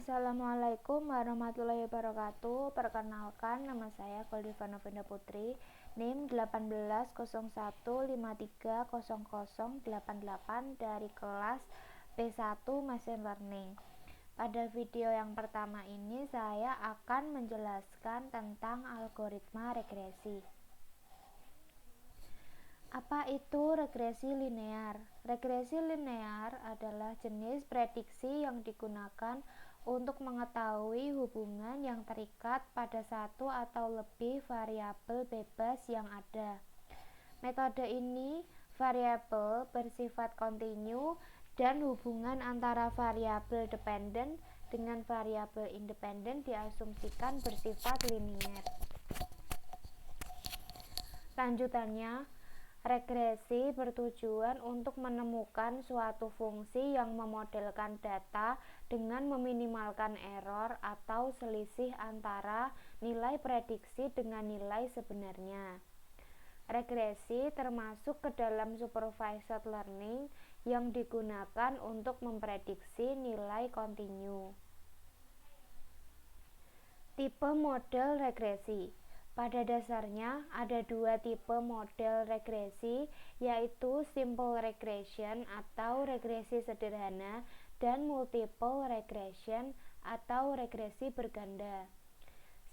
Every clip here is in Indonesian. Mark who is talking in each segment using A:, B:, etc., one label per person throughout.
A: Assalamualaikum warahmatullahi wabarakatuh. Perkenalkan, nama saya Goldiva Novinda Putri, NIM 1801530088 dari kelas B1 Machine Learning. Pada video yang pertama ini saya akan menjelaskan tentang algoritma regresi. Apa itu regresi linear? Regresi linear adalah jenis prediksi yang digunakan untuk mengetahui hubungan yang terikat pada satu atau lebih variabel bebas yang ada. Metode ini variabel bersifat kontinu dan hubungan antara variabel dependen dengan variabel independen diasumsikan bersifat linear. Lanjutannya, regresi bertujuan untuk menemukan suatu fungsi yang memodelkan data dengan meminimalkan error atau selisih antara nilai prediksi dengan nilai sebenarnya. Regresi termasuk ke dalam supervised learning yang digunakan untuk memprediksi nilai kontinu. Tipe model regresi. Pada dasarnya ada dua tipe model regresi, yaitu simple regression atau regresi sederhana dan multiple regression atau regresi berganda.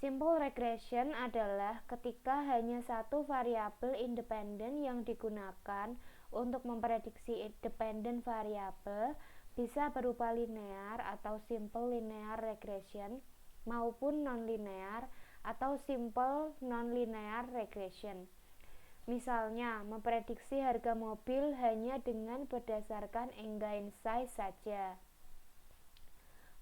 A: Simple regression adalah ketika hanya satu variabel independen yang digunakan untuk memprediksi independen variabel, bisa berupa linear atau simple linear regression maupun non-linear atau simple non-linear regression. Misalnya, memprediksi harga mobil hanya dengan berdasarkan engine size saja.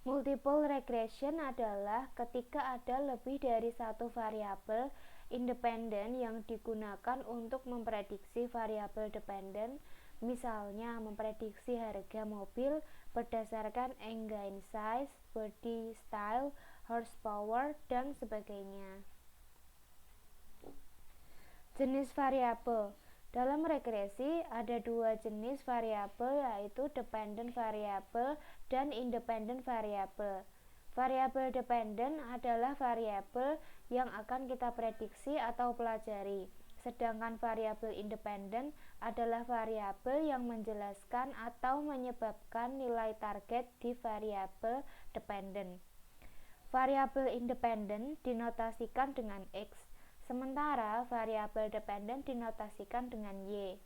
A: Multiple regression adalah ketika ada lebih dari satu variabel independen yang digunakan untuk memprediksi variabel dependen, misalnya memprediksi harga mobil berdasarkan engine size, body style, horsepower, dan sebagainya. Jenis variabel. Dalam regresi ada dua jenis variabel, yaitu dependent variable dan independent variable. Variabel dependent adalah variabel yang akan kita prediksi atau pelajari, sedangkan variabel independent adalah variabel yang menjelaskan atau menyebabkan nilai target di variabel dependent. Variabel independen dinotasikan dengan X, sementara variabel dependen dinotasikan dengan Y.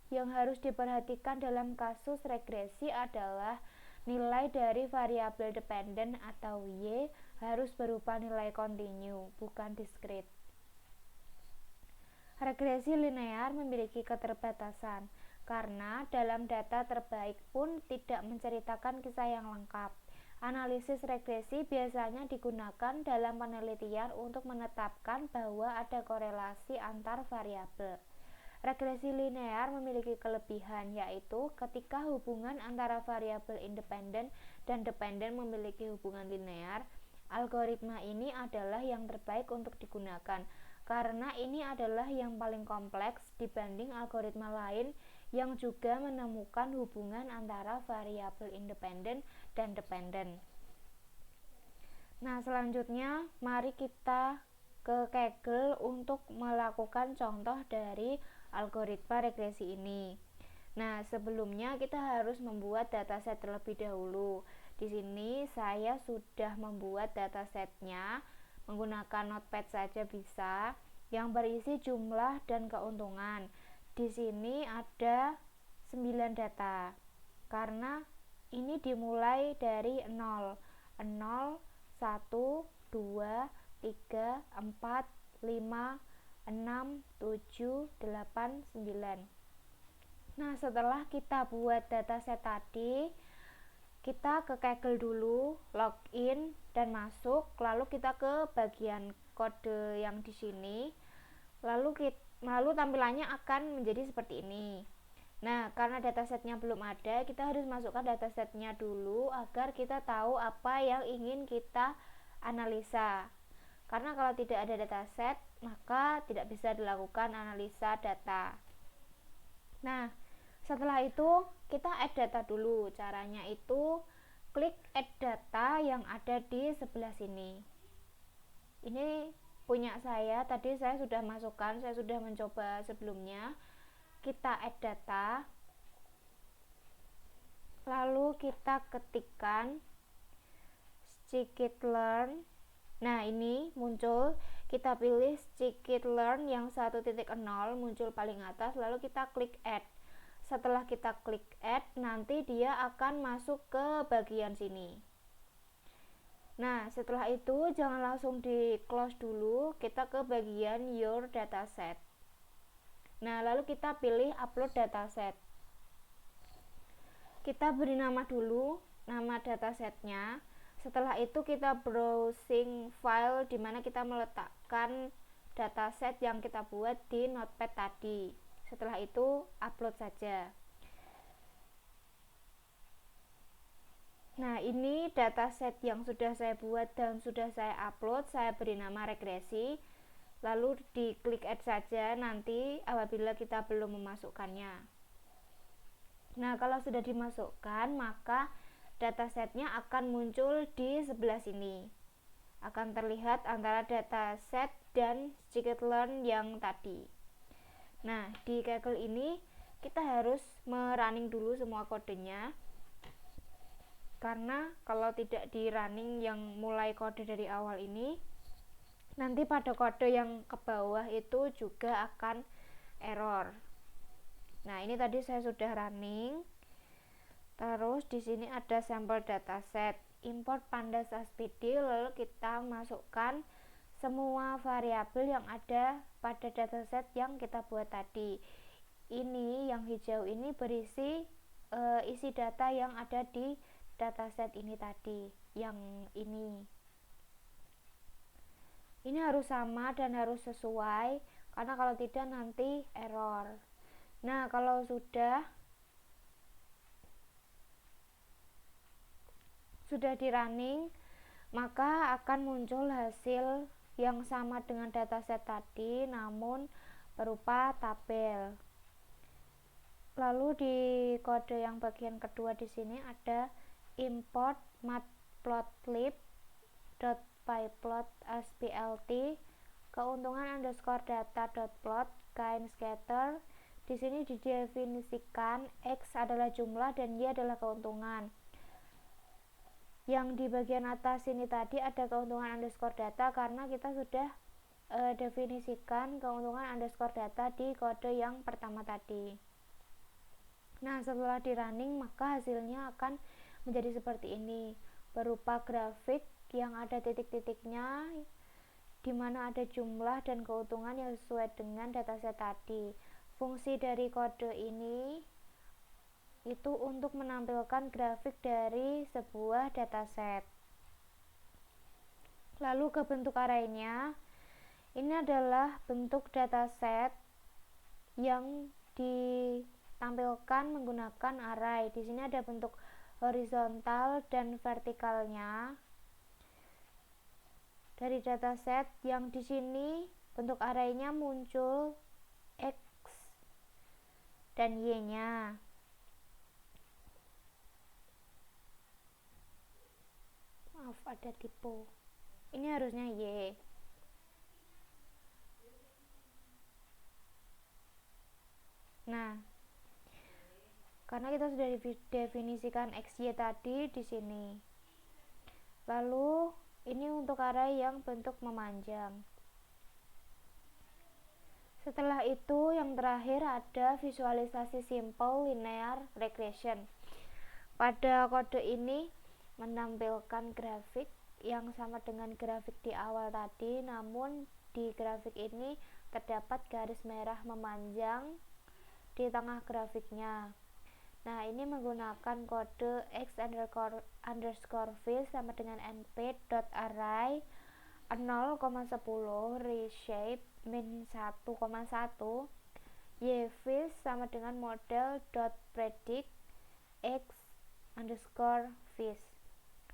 A: Yang harus diperhatikan dalam kasus regresi adalah nilai dari variabel dependen atau Y harus berupa nilai kontinu, bukan diskrit. Regresi linear memiliki keterbatasan, karena dalam data terbaik pun tidak menceritakan kisah yang lengkap. Analisis regresi biasanya digunakan dalam penelitian untuk menetapkan bahwa ada korelasi antar variabel. Regresi linear memiliki kelebihan, yaitu ketika hubungan antara variabel independen dan dependen memiliki hubungan linear, algoritma ini adalah yang terbaik untuk digunakan, karena ini adalah yang paling kompleks dibanding algoritma lain yang juga menemukan hubungan antara variabel independen dan dependen. Nah, selanjutnya mari kita ke Kaggle untuk melakukan contoh dari algoritma regresi ini. Nah, sebelumnya kita harus membuat dataset terlebih dahulu. Di sini saya sudah membuat datasetnya menggunakan notepad saja bisa, yang berisi jumlah dan keuntungan. Di sini ada 9 data, karena ini dimulai dari 0, 0, 1, 2, 3, 4, 5, 6, 7, 8, 9. Nah, setelah kita buat dataset tadi, kita ke Kaggle dulu, login dan masuk, lalu kita ke bagian kode yang di sini. Lalu tampilannya akan menjadi seperti ini. Nah, karena datasetnya belum ada, kita harus masukkan datasetnya dulu agar kita tahu apa yang ingin kita analisa. Karena kalau tidak ada dataset, maka tidak bisa dilakukan analisa data. Nah, setelah itu kita add data dulu. Caranya itu klik add data yang ada di sebelah sini. Ini punya saya, tadi saya sudah masukkan, saya sudah mencoba sebelumnya. Kita add data, lalu kita ketikkan scikit-learn. Nah, ini muncul, kita pilih scikit-learn yang 1.0 muncul paling atas, lalu kita klik add. Setelah kita klik add, nanti dia akan masuk ke bagian sini. Nah, setelah itu jangan langsung di close dulu, kita ke bagian your dataset. Nah, lalu kita pilih upload dataset. Kita beri nama dulu, nama datasetnya. Setelah itu kita browsing file di mana kita meletakkan dataset yang kita buat di notepad tadi. Setelah itu upload saja. Nah, ini dataset yang sudah saya buat dan sudah saya upload. Saya beri nama regresi, lalu diklik add saja nanti apabila kita belum memasukkannya. Nah, kalau sudah dimasukkan, maka datasetnya akan muncul di sebelah sini. Akan terlihat antara dataset dan scikit-learn yang tadi. Nah, di Kaggle ini kita harus merunning dulu semua kodenya, karena kalau tidak di running yang mulai kode dari awal ini, nanti pada kode yang ke bawah itu juga akan error. Nah, ini tadi saya sudah running. Terus di sini ada sampel dataset, import pandas SPD, lalu kita masukkan semua variabel yang ada pada dataset yang kita buat tadi. Ini yang hijau ini berisi isi data yang ada di dataset ini tadi, yang ini harus sama dan harus sesuai, karena kalau tidak nanti error. Nah, kalau sudah di running, maka akan muncul hasil yang sama dengan dataset tadi, namun berupa tabel. Lalu di kode yang bagian kedua di sini ada import matplotlib.pyplot splt keuntungan underscore data.plot kain scatter. Di sini didefinisikan X adalah jumlah dan Y adalah keuntungan. Yang di bagian atas ini tadi ada keuntungan underscore data karena kita sudah definisikan keuntungan underscore data di kode yang pertama tadi. Nah, setelah di running maka hasilnya akan menjadi seperti ini, berupa grafik yang ada titik-titiknya di mana ada jumlah dan keuntungan yang sesuai dengan dataset tadi. Fungsi dari kode ini itu untuk menampilkan grafik dari sebuah dataset. Lalu ke bentuk arraynya, ini adalah bentuk dataset yang ditampilkan menggunakan array. Di sini ada bentuk horizontal dan vertikalnya dari dataset yang di sini bentuk arraynya muncul X dan Y-nya. Maaf, ada typo. Ini harusnya Y. Nah, karena kita sudah definisikan XY tadi di sini. Lalu ini untuk array yang bentuk memanjang. Setelah itu yang terakhir ada visualisasi simple linear regression. Pada kode ini menampilkan grafik yang sama dengan grafik di awal tadi, namun di grafik ini terdapat garis merah memanjang di tengah grafiknya. Nah, ini menggunakan kode x underscore fill sama dengan np.array 0,10 reshape min 1,1 yfill sama dengan model.predict x underscore fish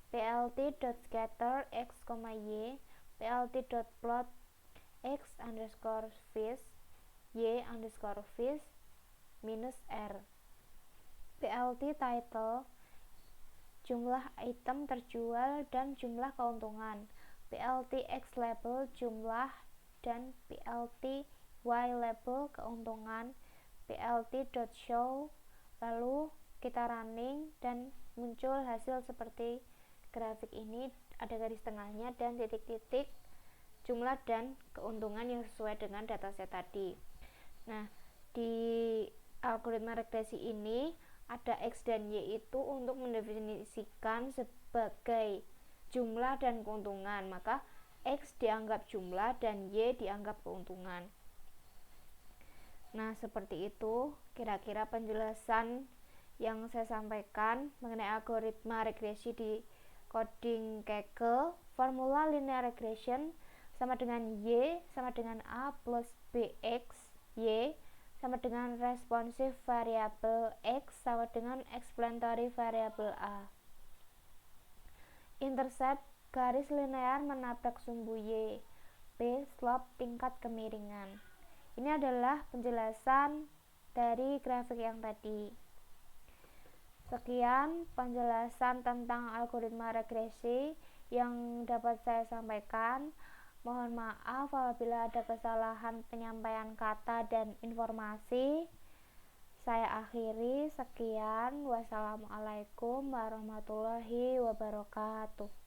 A: plt.scatter x, y plt.plot x underscore fish y underscore fish minus r plt title jumlah item terjual dan jumlah keuntungan. PLT X label jumlah dan PLT Y label keuntungan. PLT.show, lalu kita running dan muncul hasil seperti grafik ini, ada garis tengahnya dan titik-titik jumlah dan keuntungan yang sesuai dengan dataset tadi. Nah, di algoritma regresi ini ada X dan Y itu untuk mendefinisikan sebagai jumlah dan keuntungan, maka X dianggap jumlah dan Y dianggap keuntungan. Nah, seperti itu kira-kira penjelasan yang saya sampaikan mengenai algoritma regresi di coding Kaggle. Formula linear regression sama dengan Y sama dengan A plus BX Y sama dengan responsive variable X sama dengan explanatory variable A. Intercept garis linear menabrak sumbu Y. B slope tingkat kemiringan. Ini adalah penjelasan dari grafik yang tadi. Sekian penjelasan tentang algoritma regresi yang dapat saya sampaikan. Mohon maaf apabila ada kesalahan penyampaian kata dan informasi. Saya akhiri, sekian. Wassalamualaikum warahmatullahi wabarakatuh.